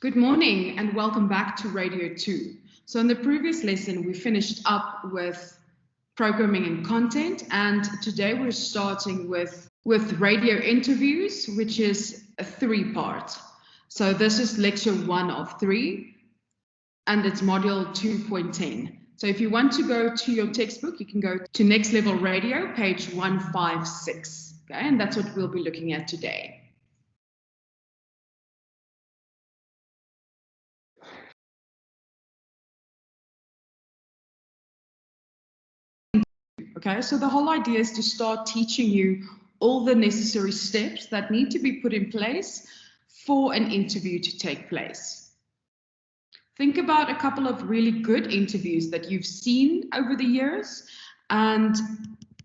Good morning and welcome back to Radio 2. So in the previous lesson, we finished up with programming and content, and today we're starting with radio interviews, which is a three-part. So this is lecture 1 of 3, and it's module 2.10. So if you want to go to your textbook, you can go to Next Level Radio, page 156, okay? And that's what we'll be looking at today. Okay, so the whole idea is to start teaching you all the necessary steps that need to be put in place for an interview to take place. Think about a couple of really good interviews that you've seen over the years, and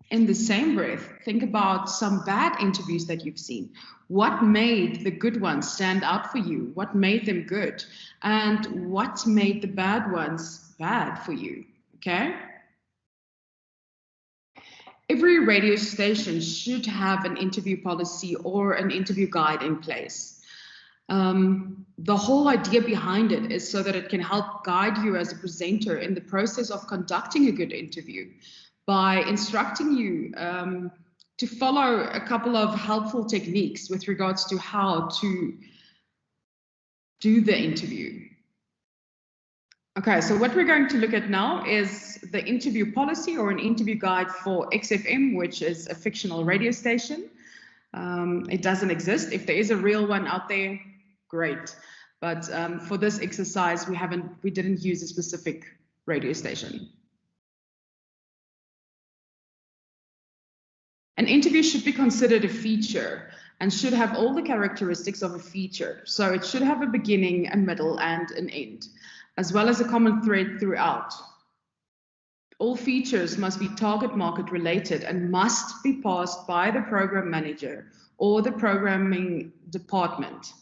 in the same breath, think about some bad interviews that you've seen. What made the good ones stand out for you? What made them good? And what made the bad ones bad for you? Okay? Every radio station should have an interview policy or an interview guide in place. The whole idea behind it is so that it can help guide you as a presenter in the process of conducting a good interview by instructing you to follow a couple of helpful techniques with regards to how to do the interview. Okay, so what we're going to look at now is the interview policy or an interview guide for XFM, which is a fictional radio station. It doesn't exist. If there is a real one out there, great. But for this exercise, we didn't use a specific radio station. An interview should be considered a feature and should have all the characteristics of a feature. So it should have a beginning, a middle, and an end, as well as a common thread throughout. All features must be target market related and must be passed by the program manager or the programming department.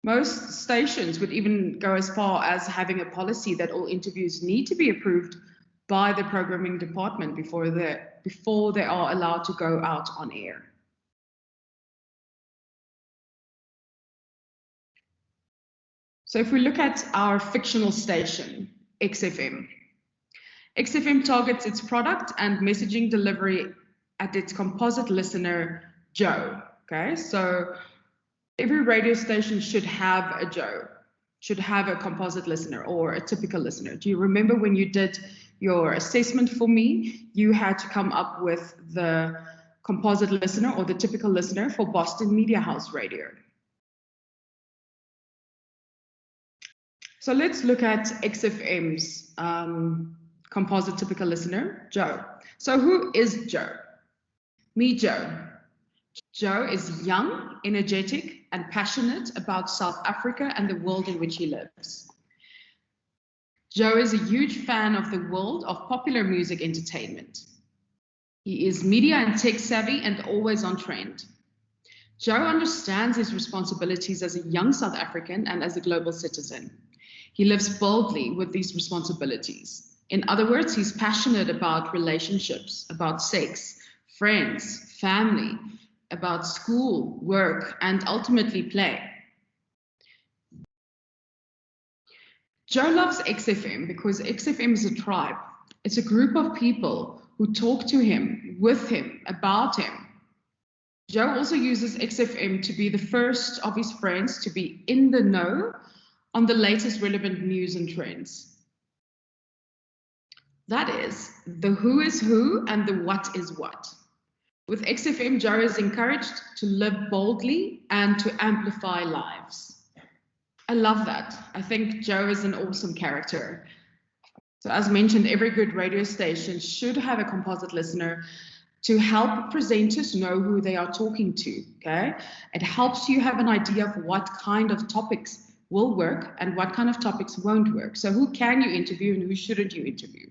Most stations would even go as far as having a policy that all interviews need to be approved by the programming department before they are allowed to go out on air. So if we look at our fictional station, XFM. XFM targets its product and messaging delivery at its composite listener, Joe. Okay, so every radio station should have a Joe, should have a composite listener or a typical listener. Do you remember when you did your assessment for me, you had to come up with the composite listener or the typical listener for Boston Media House Radio. So let's look at XFM's composite typical listener, Joe. So who is Joe? Me, Joe. Joe is young, energetic, and passionate about South Africa and the world in which he lives. Joe is a huge fan of the world of popular music entertainment. He is media and tech savvy and always on trend. Joe understands his responsibilities as a young South African and as a global citizen. He lives boldly with these responsibilities. In other words, he's passionate about relationships, about sex, friends, family, about school, work, and ultimately play. Joe loves XFM because XFM is a tribe. It's a group of people who talk to him, with him, about him. Joe also uses XFM to be the first of his friends to be in the know on the latest relevant news and trends. That is, the who is who and the what is what. With XFM, Joe is encouraged to live boldly and to amplify lives. I love that. I think Joe is an awesome character. So as mentioned, every good radio station should have a composite listener to help presenters know who they are talking to, okay? It helps you have an idea of what kind of topics will work and what kind of topics won't work. So who can you interview and who shouldn't you interview?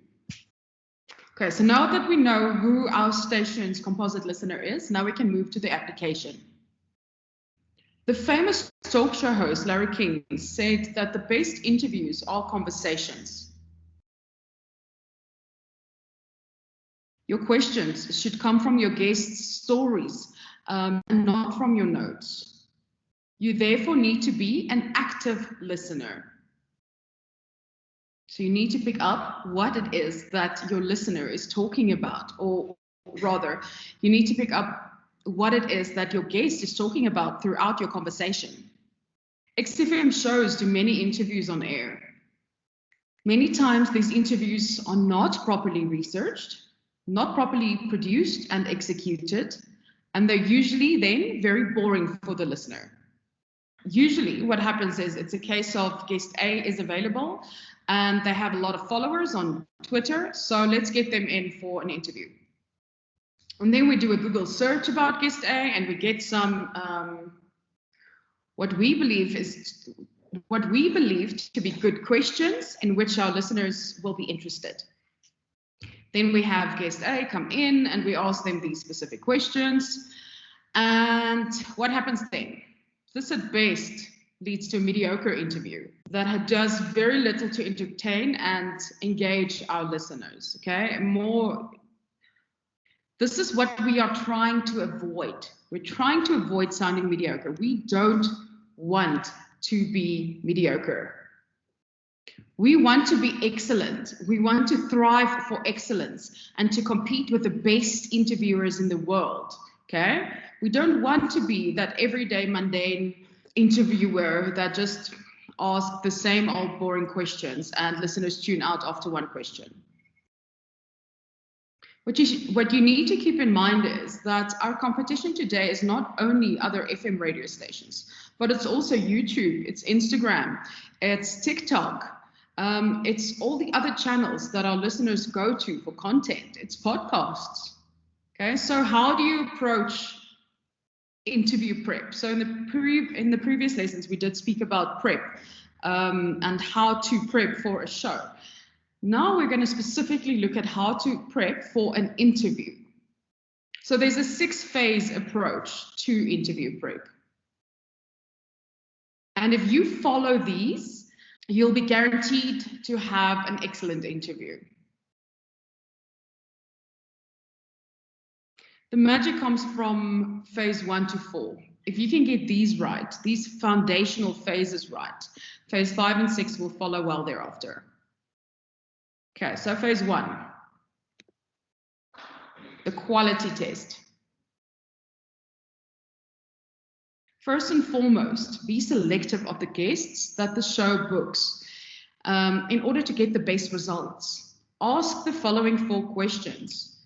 Okay, so now that we know who our station's composite listener is, now we can move to the application. The famous talk show host, Larry King, said that the best interviews are conversations. Your questions should come from your guests' stories and not from your notes. You therefore need to be an active listener. So you need to pick up what it is that your listener is talking about, or rather, you need to pick up what it is that your guest is talking about throughout your conversation. XFM shows do many interviews on air. Many times these interviews are not properly researched, not properly produced and executed, and they're usually then very boring for the listener. Usually what happens is it's a case of guest A is available and they have a lot of followers on Twitter, so let's get them in for an interview. And then we do a Google search about guest A and we get some what we believe to be good questions in which our listeners will be interested. Then we have guest A come in and we ask them these specific questions. And what happens then? This at best leads to a mediocre interview that does very little to entertain and engage our listeners. Okay, this is what we are trying to avoid. We're trying to avoid sounding mediocre. We don't want to be mediocre. We want to be excellent. We want to thrive for excellence and to compete with the best interviewers in the world. Okay? We don't want to be that everyday mundane interviewer that just asks the same old boring questions and listeners tune out after one question. What you need to keep in mind is that our competition today is not only other FM radio stations, but it's also YouTube, it's Instagram, it's TikTok, it's all the other channels that our listeners go to for content, it's podcasts. Okay, so how do you approach interview prep? So in the previous lessons, we did speak about prep and how to prep for a show. Now we're going to specifically look at how to prep for an interview. So there's a 6-phase approach to interview prep. And if you follow these, you'll be guaranteed to have an excellent interview. The magic comes from phase 1 to 4. If you can get these right, these foundational phases right, phase 5 and 6 will follow well thereafter. Okay, so phase 1, the quality test. First and foremost, be selective of the guests that the show books in order to get the best results. Ask the following 4 questions.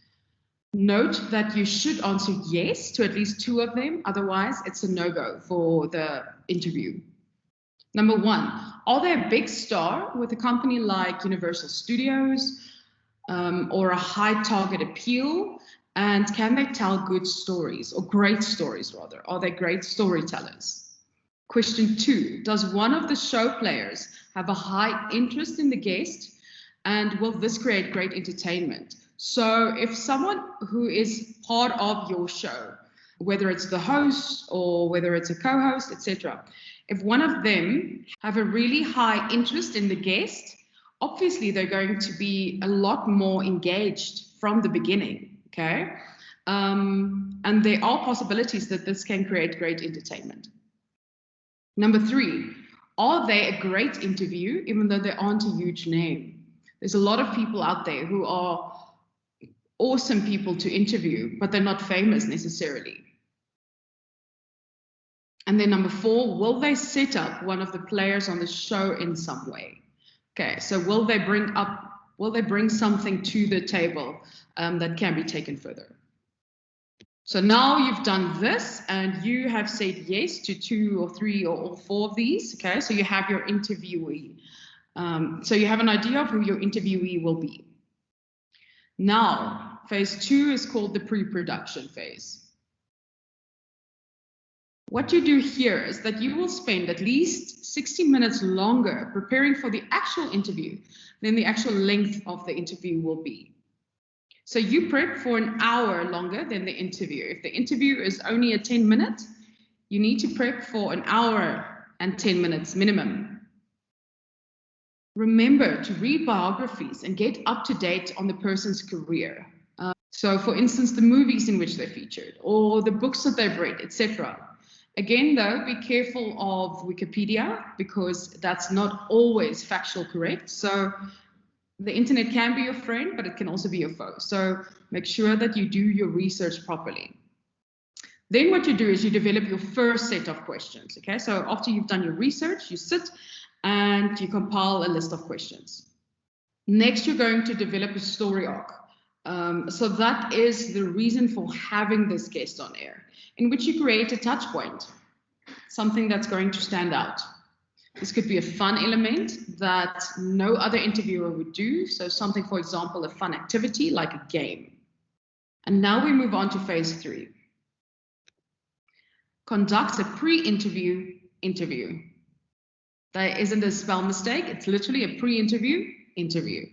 Note that you should answer yes to at least 2 of them, otherwise it's a no-go for the interview. Number 1, are they a big star with a company like Universal Studios or a high target appeal? And can they tell good stories, or great stories rather? Are they great storytellers? Question 2, does one of the show players have a high interest in the guest? And will this create great entertainment? So if someone who is part of your show, whether it's the host or whether it's a co-host, etc., if one of them have a really high interest in the guest, obviously they're going to be a lot more engaged from the beginning, okay? And there are possibilities that this can create great entertainment. Number 3, are they a great interview even though they aren't a huge name? There's a lot of people out there who are awesome people to interview, but they're not famous necessarily. And then number 4, will they set up one of the players on the show in some way? Okay, so will they bring something to the table that can be taken further? So now you've done this and you have said yes to 2 or 3 or all 4 of these. Okay, so you have your interviewee. So you have an idea of who your interviewee will be. Now, phase 2 is called the pre-production phase. What you do here is that you will spend at least 60 minutes longer preparing for the actual interview than the actual length of the interview will be. So you prep for an hour longer than the interview. If the interview is only a 10-minute, you need to prep for an hour and 10 minutes minimum. Remember to read biographies and get up to date on the person's career. So for instance, the movies in which they featured or the books that they've read, etc. Again, though, be careful of Wikipedia because that's not always factual correct. So the internet can be your friend, but it can also be your foe. So make sure that you do your research properly. Then what you do is you develop your first set of questions. Okay, so after you've done your research, you sit and you compile a list of questions. Next, you're going to develop a story arc. So that is the reason for having this guest on air, in which you create a touch point, something that's going to stand out. This could be a fun element that no other interviewer would do. So something, for example, a fun activity like a game. And now we move on to phase 3. Conduct a pre-interview interview. There isn't a spell mistake. It's literally a pre-interview interview.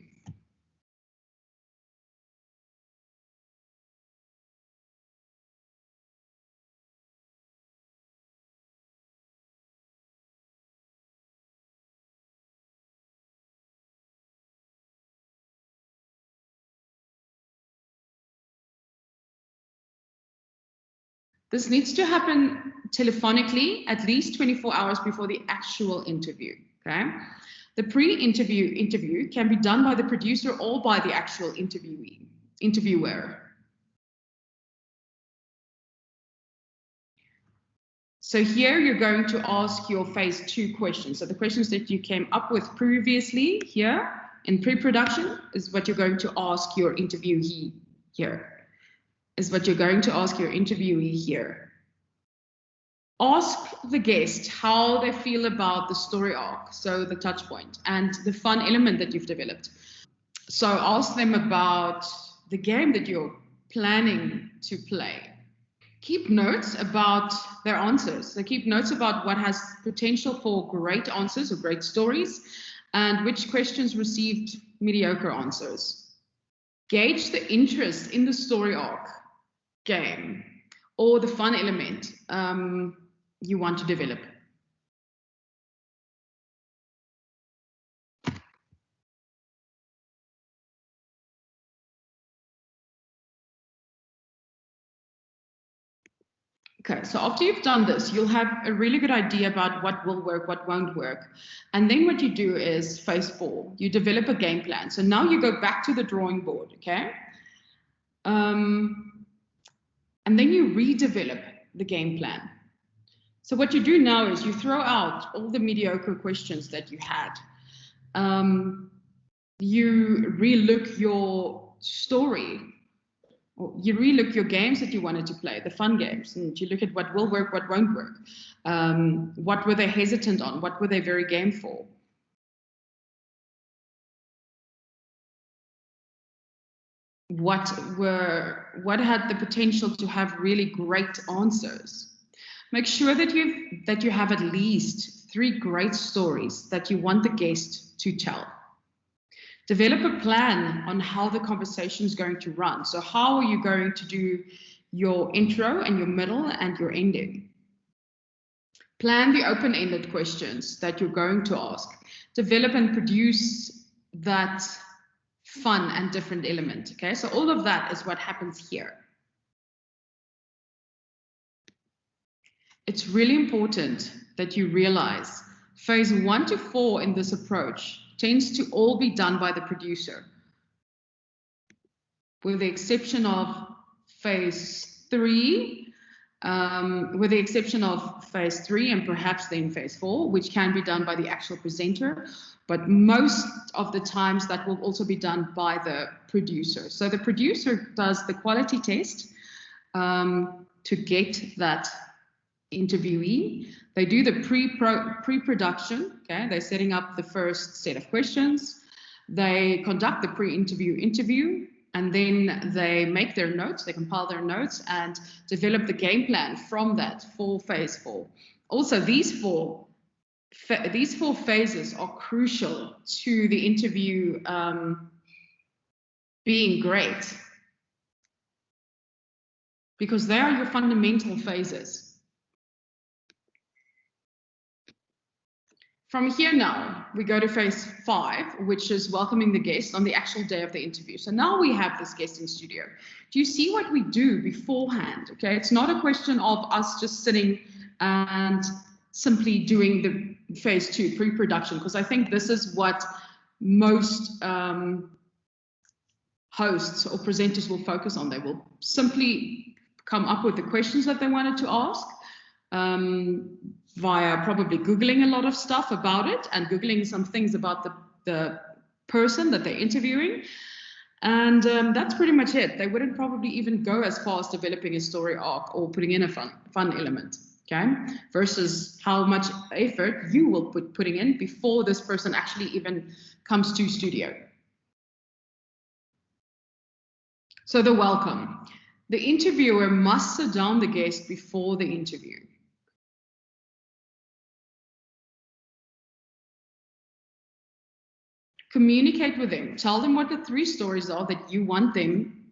This needs to happen telephonically at least 24 hours before the actual interview, okay? The pre-interview interview can be done by the producer or by the actual interviewer. So here you're going to ask your phase 2 questions. So the questions that you came up with previously here in pre-production is what you're going to ask your interviewee here. Ask the guest how they feel about the story arc, so the touch point, and the fun element that you've developed. So ask them about the game that you're planning to play. Keep notes about their answers. So keep notes about what has potential for great answers or great stories, and which questions received mediocre answers. Gauge the interest in the story arc, game, or the fun element you want to develop. Okay, so after you've done this, you'll have a really good idea about what will work, what won't work. And then what you do is phase 4, you develop a game plan. So now you go back to the drawing board, okay? And then you redevelop the game plan. So what you do now is you throw out all the mediocre questions that you had. You relook your story. You relook your games that you wanted to play, the fun games, and you look at what will work, what won't work. What were they hesitant on? What were they very game for? What had the potential to have really great answers? Make sure that you have at least 3 great stories that you want the guest to tell. Develop a plan on how the conversation is going to run. So how are you going to do your intro and your middle and your ending? Plan the open-ended questions that you're going to ask. Develop and produce that fun and different element. Okay, so all of that is what happens here. It's really important that you realize phase 1 to 4 in this approach tends to all be done by the producer, with the exception of phase 3, and perhaps then phase 4, which can be done by the actual presenter, but most of the times that will also be done by the producer. So the producer does the quality test to get that interviewee. They do the pre-production, okay? They're setting up the first set of questions. They conduct the pre-interview, and then they make their notes, they compile their notes and develop the game plan from that for phase 4. Also, these four phases are crucial to the interview being great, because they are your fundamental phases. From here now, we go to phase 5, which is welcoming the guest on the actual day of the interview. So now we have this guest in studio. Do you see what we do beforehand? Okay, it's not a question of us just sitting and simply doing the phase 2 pre-production, because I think this is what most hosts or presenters will focus on. They will simply come up with the questions that they wanted to ask via probably Googling a lot of stuff about it and Googling some things about the person that they're interviewing. And that's pretty much it. They wouldn't probably even go as far as developing a story arc or putting in a fun element, okay? Versus how much effort you will putting in before this person actually even comes to studio. So the welcome. The interviewer must sit down the guest before the interview. Communicate with them. Tell them what the 3 stories are that you want them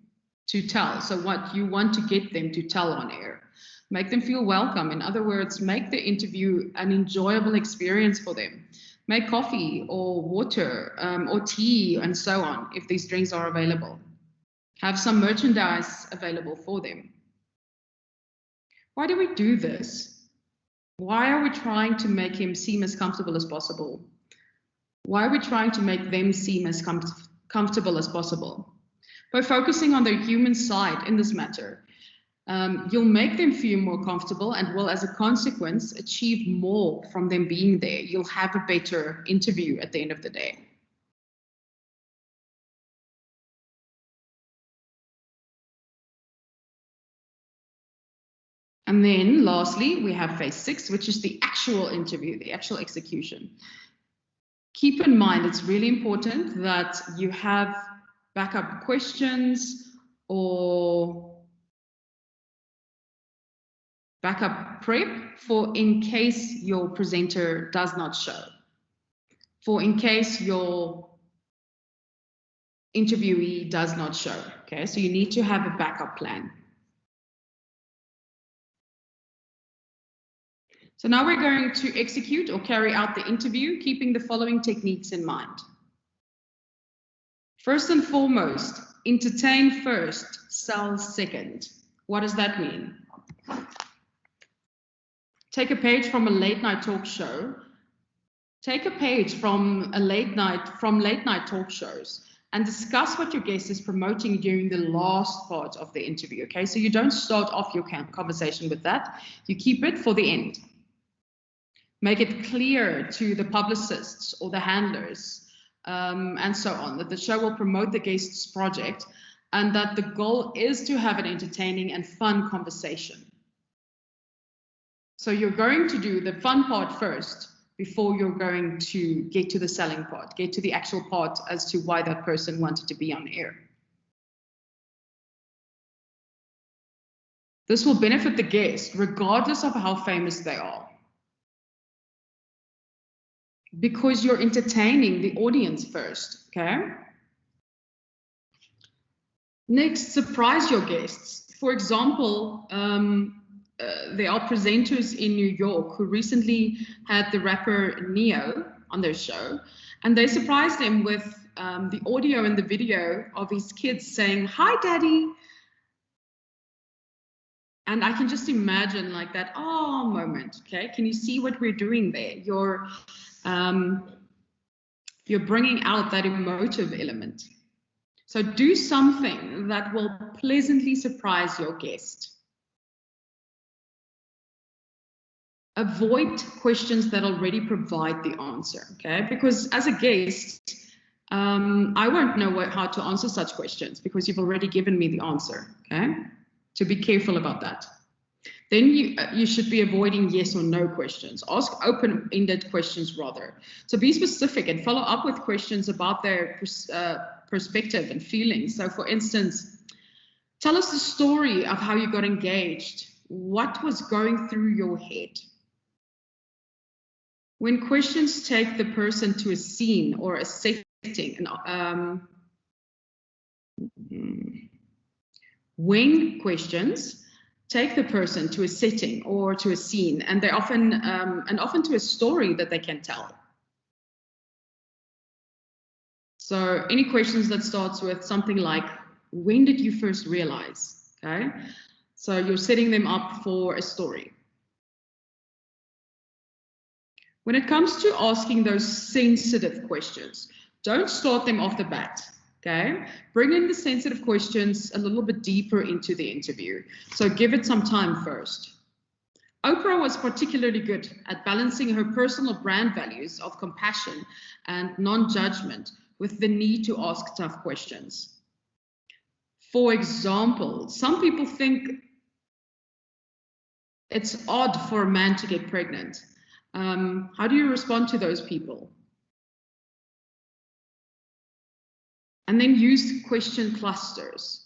to tell. So what you want to get them to tell on air. Make them feel welcome. In other words, make the interview an enjoyable experience for them. Make coffee or water or tea and so on if these drinks are available. Have some merchandise available for them. Why do we do this? Why are we trying to make him seem as comfortable as possible? Why are we trying to make them seem as comfortable as possible? By focusing on their human side in this matter, you'll make them feel more comfortable and will, as a consequence, achieve more from them being there. You'll have a better interview at the end of the day. And then lastly, we have phase 6, which is the actual interview, the actual execution. Keep in mind, it's really important that you have backup questions or backup prep for in case your presenter does not show, for in case your interviewee does not show. Okay, so you need to have a backup plan. So now we're going to execute or carry out the interview, keeping the following techniques in mind. First and foremost, entertain first, sell second. What does that mean? Take a page from a late night talk show. Take a page from late night talk shows and discuss what your guest is promoting during the last part of the interview. Okay, so you don't start off your conversation with that. You keep it for the end. Make it clear to the publicists or the handlers and so on that the show will promote the guest's project and that the goal is to have an entertaining and fun conversation. So you're going to do the fun part first before you're going to get to the selling part, get to the actual part as to why that person wanted to be on air. This will benefit the guest regardless of how famous they are, because you're entertaining the audience first, okay? Next, surprise your guests. For example, there are presenters in New York who recently had the rapper Neo on their show, and they surprised him with the audio and the video of his kids saying, "Hi, Daddy." And I can just imagine like that, oh, moment, okay? Can you see what we're doing there? You're bringing out that emotive element. So do something that will pleasantly surprise your guest. Avoid questions that already provide the answer, okay? Because as a guest, I won't know how to answer such questions because you've already given me the answer, okay? So be careful about that. Then you should be avoiding yes or no questions. Ask open-ended questions rather. So be specific and follow up with questions about their perspective and feelings. So for instance, tell us the story of how you got engaged. What was going through your head? When questions take the person to a scene or a setting, when questions take the person to a setting or to a scene, and they often to a story that they can tell. So any questions that starts with something like, when did you first realize? Okay, so you're setting them up for a story. When it comes to asking those sensitive questions, don't start them off the bat, okay? Bring in the sensitive questions a little bit deeper into the interview. So give it some time first. Oprah was particularly good at balancing her personal brand values of compassion and non-judgment with the need to ask tough questions. For example, some people think it's odd for a man to get pregnant. How do you respond to those people? And then use question clusters.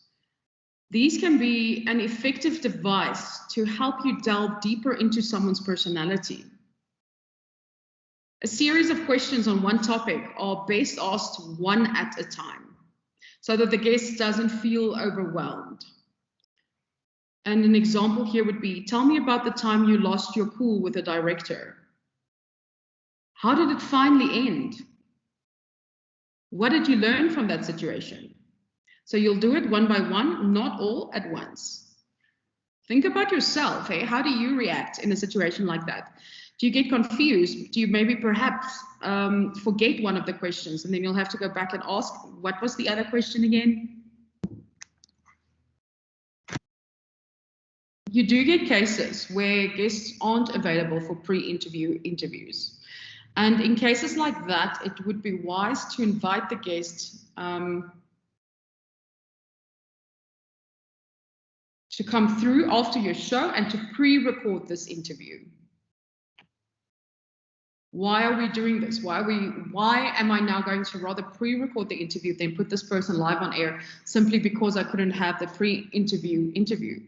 These can be an effective device to help you delve deeper into someone's personality. A series of questions on one topic are best asked one at a time, so that the guest doesn't feel overwhelmed. And an example here would be, tell me about the time you lost your cool with a director. How did it finally end? What did you learn from that situation? So you'll do it one by one, not all at once. Think about yourself. Hey, how do you react in a situation like that? Do you get confused? Do you maybe perhaps forget one of the questions, and then you'll have to go back and ask, what was the other question again? You do get cases where guests aren't available for pre-interview interviews. And in cases like that, it would be wise to invite the guest to come through after your show and to pre-record this interview. Why are we doing this? Why am I now going to rather pre-record the interview than put this person live on air simply because I couldn't have the pre-interview interview?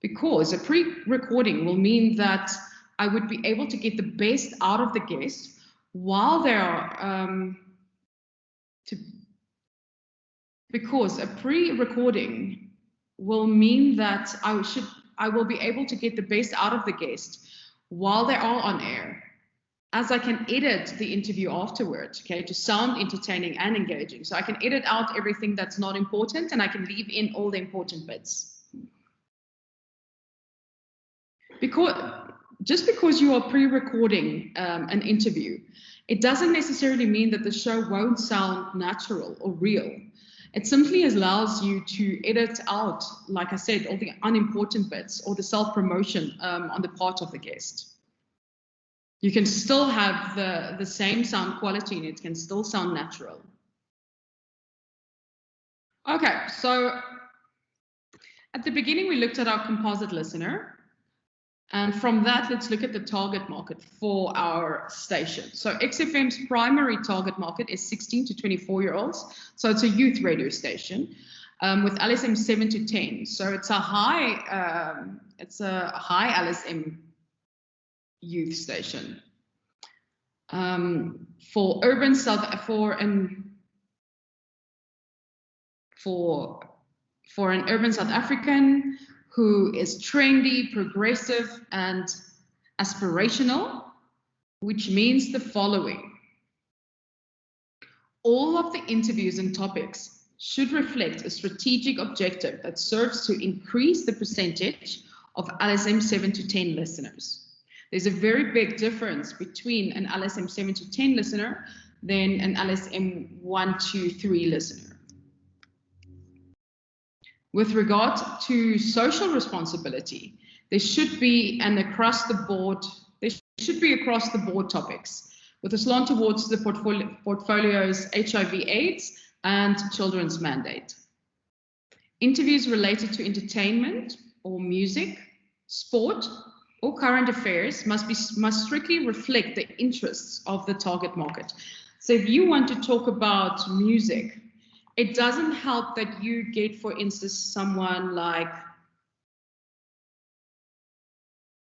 Because a pre-recording will mean that I would be able to get the best out of the guest while they are because a pre-recording will mean that I will be able to get the best out of the guest while they are on air, as I can edit the interview afterwards, okay, to sound entertaining and engaging. So I can edit out everything that's not important and I can leave in all the important bits. Just because you are pre-recording an interview, it doesn't necessarily mean that the show won't sound natural or real. It simply allows you to edit out, like I said, all the unimportant bits or the self-promotion on the part of the guest. You can still have the same sound quality and it can still sound natural. Okay, so at the beginning, we looked at our composite listener. And from that, let's look at the target market for our station. So XFM's primary target market is 16 to 24-year-olds. So it's a youth radio station with LSM 7 to 10. So it's a high LSM youth station. For an urban South African who is trendy, progressive, and aspirational, which means the following. All of the interviews and topics should reflect a strategic objective that serves to increase the percentage of LSM 7 to 10 listeners. There's a very big difference between an LSM 7 to 10 listener than an LSM 1 to 3 listener. With regard to social responsibility, there should be across the board topics with a slant towards the portfolio's HIV/AIDS and children's mandate. Interviews related to entertainment or music, sport, or current affairs must strictly reflect the interests of the target market. So if you want to talk about music, it doesn't help that you get, for instance, someone like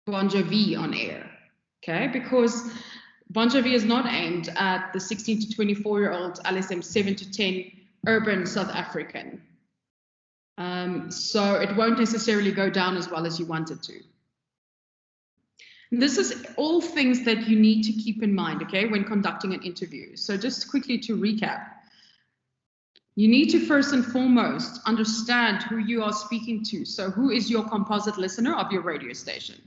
Bon Jovi on air, okay? Because Bon Jovi is not aimed at the 16 to 24-year-old LSM 7 to 10 urban South African. So it won't necessarily go down as well as you want it to. This is all things that you need to keep in mind, okay, when conducting an interview. So just quickly to recap. You need to first and foremost understand who you are speaking to. So who is your composite listener of your radio station?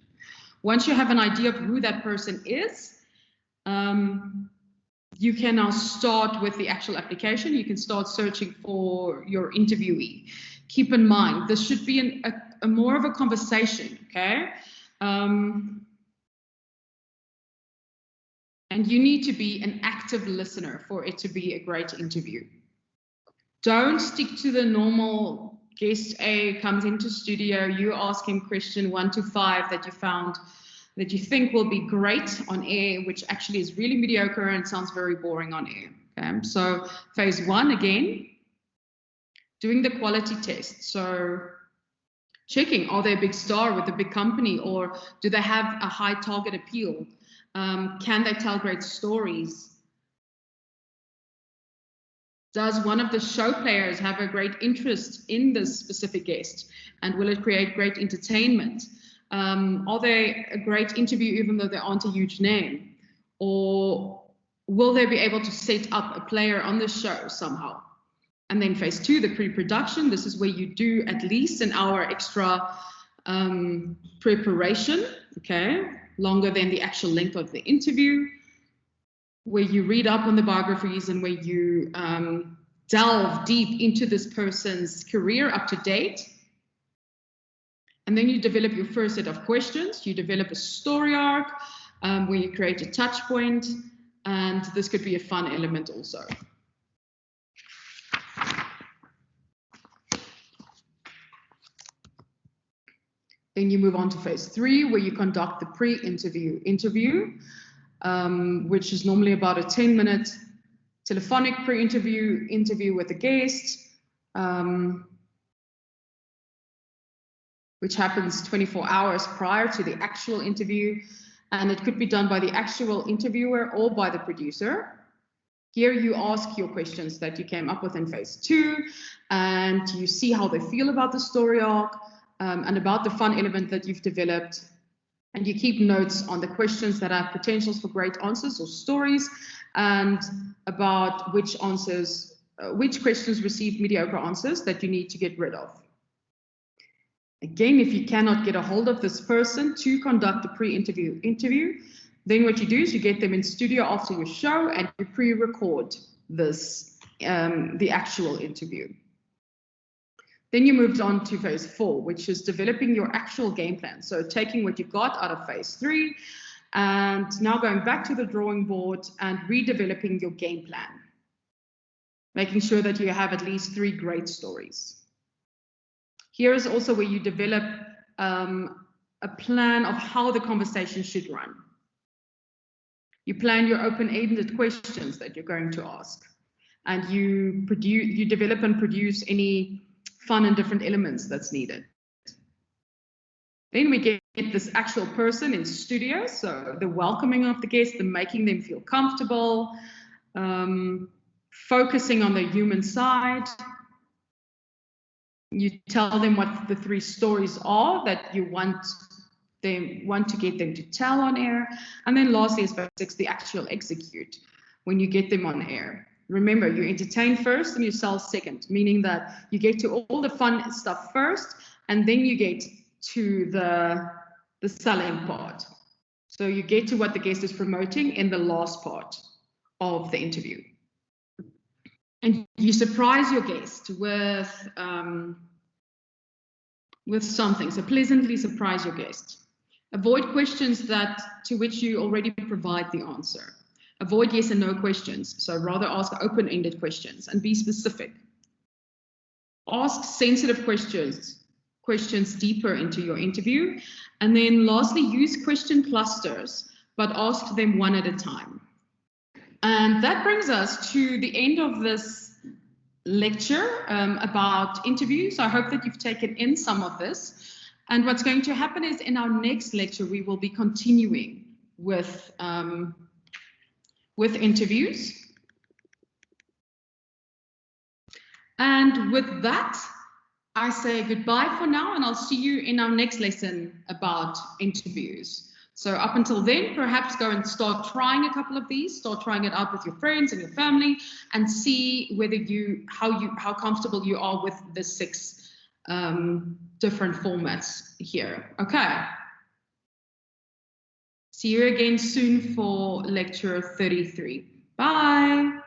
Once you have an idea of who that person is, you can now start with the actual application. You can start searching for your interviewee. Keep in mind, this should be a more of a conversation, okay? And you need to be an active listener for it to be a great interview. Don't stick to the normal guest A comes into studio, you ask him question 1 to 5 that you found that you think will be great on air, which actually is really mediocre and sounds very boring on air. Okay, so phase 1 again, doing the quality test. So checking, are they a big star with a big company, or do they have a high target appeal? Can they tell great stories? Does one of the show players have a great interest in this specific guest? And will it create great entertainment? Are they a great interview even though they aren't a huge name? Or will they be able to set up a player on the show somehow? And then phase 2, the pre-production. This is where you do at least an hour extra preparation, okay? Longer than the actual length of the interview, where you read up on the biographies and where you delve deep into this person's career up to date. And then you develop your first set of questions. You develop a story arc where you create a touch point, and this could be a fun element also. Then you move on to phase 3, where you conduct the pre-interview interview, which is normally about a 10-minute telephonic interview with a guest, which happens 24 hours prior to the actual interview. And it could be done by the actual interviewer or by the producer. Here you ask your questions that you came up with in phase 2, and you see how they feel about the story arc and about the fun element that you've developed. And you keep notes on the questions that have potentials for great answers or stories, and about which questions received mediocre answers that you need to get rid of. Again, if you cannot get a hold of this person to conduct the pre-interview interview, then what you do is you get them in studio after your show and you pre-record this, the actual interview. Then you moved on to phase 4, which is developing your actual game plan. So taking what you got out of phase 3 and now going back to the drawing board and redeveloping your game plan, making sure that you have at least 3 great stories. Here is also where you develop a plan of how the conversation should run. You plan your open-ended questions that you're going to ask, and you develop and produce any fun and different elements that's needed. Then we get this actual person in studio, so the welcoming of the guest, the making them feel comfortable, focusing on the human side. You tell them what the 3 stories are that you want to get them to tell on air. And then lastly is phase 6, the actual execute, when you get them on air. Remember, you entertain first and you sell second, meaning that you get to all the fun stuff first, and then you get to the selling part. So you get to what the guest is promoting in the last part of the interview. And you surprise your guest with something. So pleasantly surprise your guest. Avoid questions to which you already provide the answer. Avoid yes and no questions. So rather ask open-ended questions and be specific. Ask sensitive questions deeper into your interview. And then lastly, use question clusters, but ask them one at a time. And that brings us to the end of this lecture about interviews. I hope that you've taken in some of this. And what's going to happen is in our next lecture, we will be continuing with interviews. And with that, I say goodbye for now, and I'll see you in our next lesson about interviews. So up until then, perhaps go and start trying a couple of these, start trying it out with your friends and your family, and see whether how comfortable you are with the 6 different formats here. Okay. See you again soon for lecture 33. Bye.